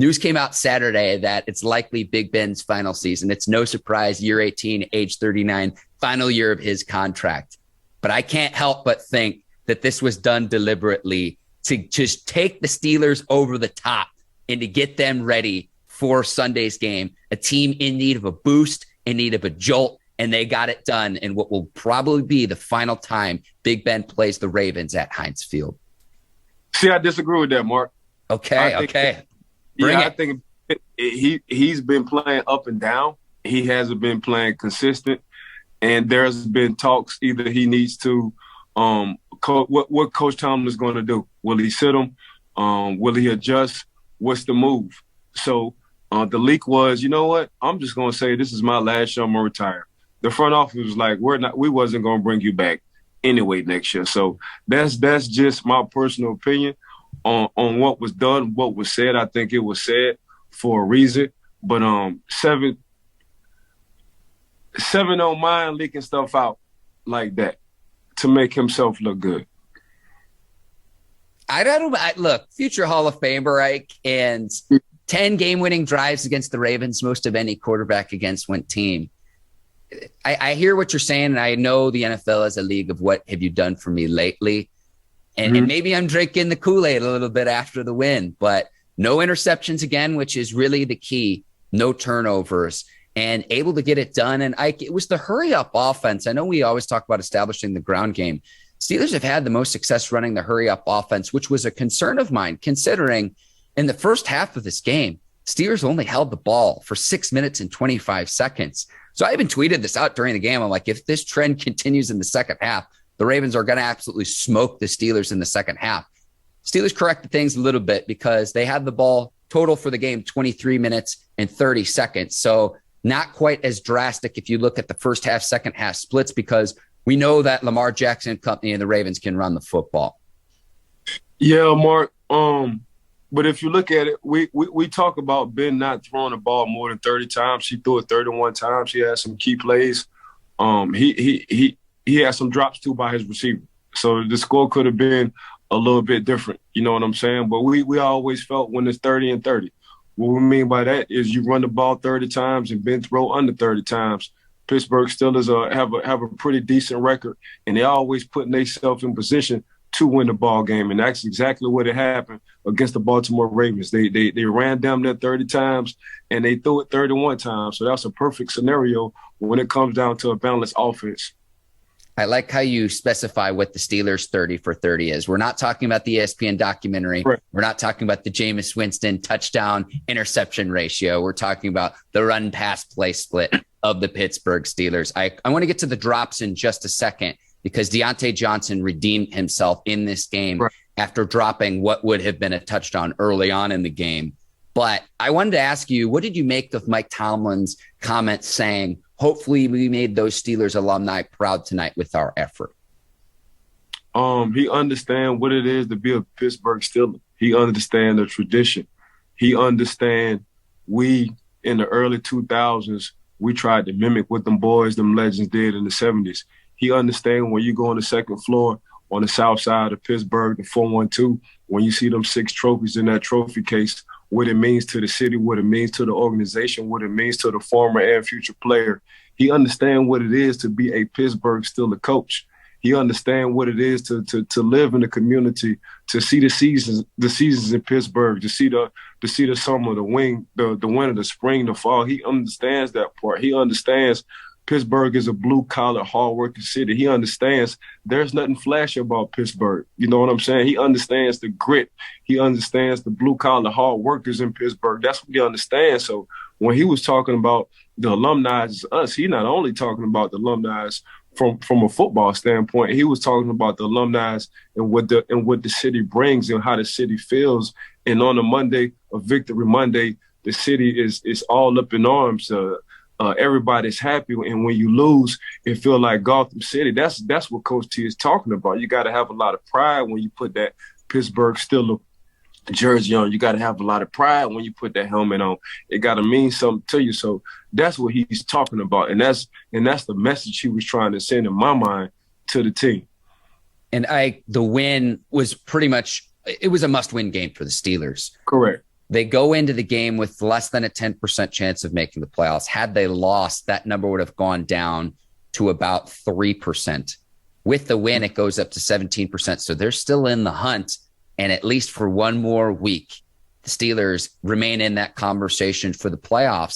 News came out Saturday that it's likely Big Ben's final season. It's no surprise, year 18, age 39, final year of his contract. But I can't help but think that this was done deliberately to just take the Steelers over the top and to get them ready for Sunday's game, a team in need of a boost, in need of a jolt, and they got it done in what will probably be the final time Big Ben plays the Ravens at Heinz Field. See, I disagree with that, Mark. Okay. I think he's been playing up and down. He hasn't been playing consistent, and there's been talks either he needs to what Coach Tomlin is going to do. Will he sit him? Will he adjust? What's the move? So the leak was, you know what? I'm just going to say this is my last year. I'm going to retire. The front office was like, we wasn't going to bring you back anyway next year. So that's just my personal opinion on what was done, what was said. I think it was said for a reason. But Seven don't mind leaking stuff out like that to make himself look good. Look, future Hall of Famer, right? And 10 game-winning drives against the Ravens, most of any quarterback against one team. I hear what you're saying, and I know the NFL is a league of what have you done for me lately. And maybe I'm drinking the Kool-Aid a little bit after the win, but no interceptions again, which is really the key. No turnovers and able to get it done. And it was the hurry-up offense. I know we always talk about establishing the ground game. Steelers have had the most success running the hurry-up offense, which was a concern of mine, considering in the first half of this game, Steelers only held the ball for 6 minutes and 25 seconds. So I even tweeted this out during the game. I'm like, if this trend continues in the second half, the Ravens are going to absolutely smoke the Steelers in the second half. Steelers corrected things a little bit because they had the ball total for the game 23 minutes and 30 seconds. So not quite as drastic if you look at the first half, second half splits, because we know that Lamar Jackson and company and the Ravens can run the football. Yeah, Mark. But if you look at it, we talk about Ben not throwing the ball more than 30 times. She threw it 31 times. He had some key plays. He had some drops too by his receiver. So the score could have been a little bit different. You know what I'm saying? But we always felt when it's 30 and 30. What we mean by that is you run the ball 30 times and Ben throw under 30 times. Pittsburgh Steelers have a pretty decent record, and they always putting themselves in position to win the ball game, and that's exactly what it happened against the Baltimore Ravens. They ran down there 30 times, and they threw it 31 times. So that's a perfect scenario when it comes down to a balanced offense. I like how you specify what the Steelers 30 for 30 is. We're not talking about the ESPN documentary. Right. We're not talking about the Jameis Winston touchdown interception ratio. We're talking about the run pass play split of the Pittsburgh Steelers. I want to get to the drops in just a second, because Deontay Johnson redeemed himself in this game after dropping what would have been a touchdown early on in the game. But I wanted to ask you, what did you make of Mike Tomlin's comments saying, hopefully we made those Steelers alumni proud tonight with our effort? He understands what it is to be a Pittsburgh Steeler. He understands the tradition. He understands we, in the early 2000s, we tried to mimic what them boys, them legends did in the 70s. He understands when you go on the second floor on the south side of Pittsburgh, the 412, when you see them 6 trophies in that trophy case, what it means to the city, what it means to the organization, what it means to the former and future player. He understands what it is to be a Pittsburgh Steelers coach. He understands what it is to live in the community, to see the seasons in Pittsburgh, to see the summer, the winter, the spring, the fall. He understands that part. He understands Pittsburgh is a blue-collar, hard-working city. He understands there's nothing flashy about Pittsburgh. You know what I'm saying? He understands the grit. He understands the blue-collar, hard workers in Pittsburgh. That's what he understands. So when he was talking about the alumni as us, he not only talking about the alumni from a football standpoint, he was talking about the alumni and what the city brings and how the city feels. And on a Monday, a Victory Monday, the city is all up in arms. Everybody's happy, and when you lose, it feels like Gotham City. That's what Coach T is talking about. You got to have a lot of pride when you put that Pittsburgh Steelers jersey on. You got to have a lot of pride when you put that helmet on. It got to mean something to you. So that's what he's talking about, and that's the message he was trying to send in my mind to the team. And the win was pretty much, it was a must-win game for the Steelers. Correct. They go into the game with less than a 10% chance of making the playoffs. Had they lost, that number would have gone down to about 3%. With the win, it goes up to 17%. So they're still in the hunt. And at least for one more week, the Steelers remain in that conversation for the playoffs.